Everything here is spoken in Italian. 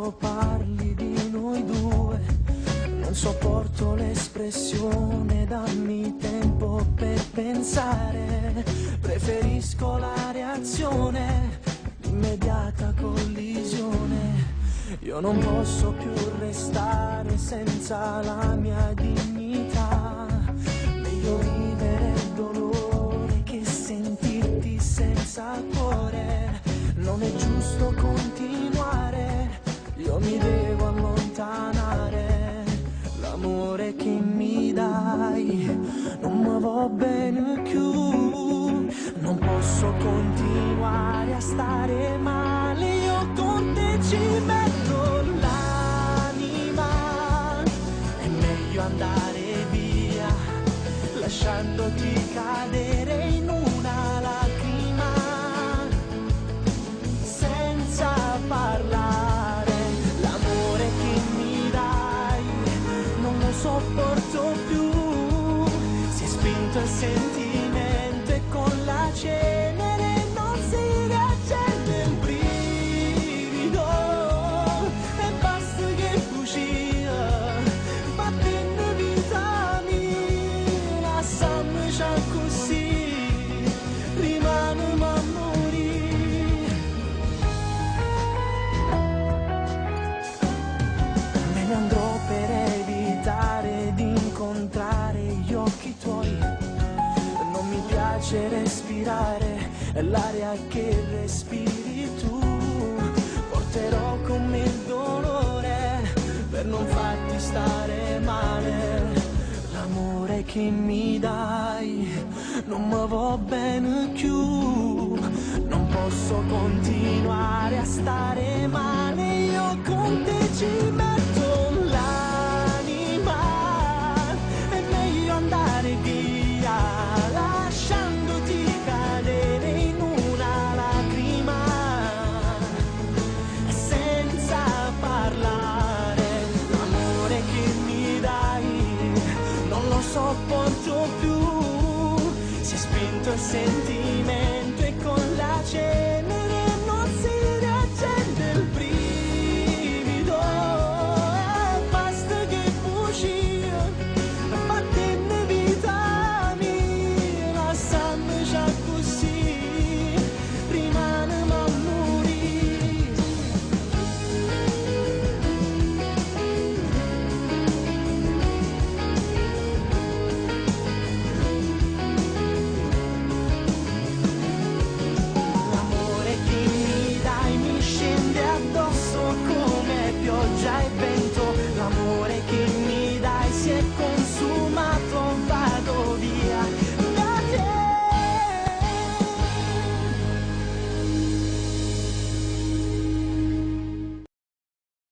quando parli di noi due. Non sopporto l'espressione, dammi tempo per pensare. Preferisco la reazione, l'immediata collisione. Io non posso più restare senza la mia dignità. Meglio vivere il dolore che sentirti senza cuore. Non è giusto continuare, io mi devo allontanare. L'amore che mi dai non mi va bene più. Non posso continuare a stare male, io con te ci metto l'anima. È meglio andare via, lasciandoti cadere in una lacrima, senza parlare. L'amore che mi dai non lo sopporto più. Si è spinto il sentimento e con la cenere non si riaccende il brivido. E basta che fucia, battendo vita mia, lasciami già così, rimaniamo a morire. Me ne andrò per evitare di incontrare gli occhi tuoi. Non mi piace respirare l'aria che respiri tu. Porterò con me il dolore per non farti stare male. L'amore che mi dai non mi va bene più. Non posso continuare a stare male, io con te ci metto l'anima. È meglio andare via, lasciandoti cadere in una lacrima, senza parlare. L'amore che mi dai non lo sopporto più. Si è spinto il sentimento e con la cenere non si riaccende il brivido. Basta che fuci, battendo vita mia, lasciami già così, rimaniamo a morire. L'amore che mi dai mi scende addosso come pioggia e vento.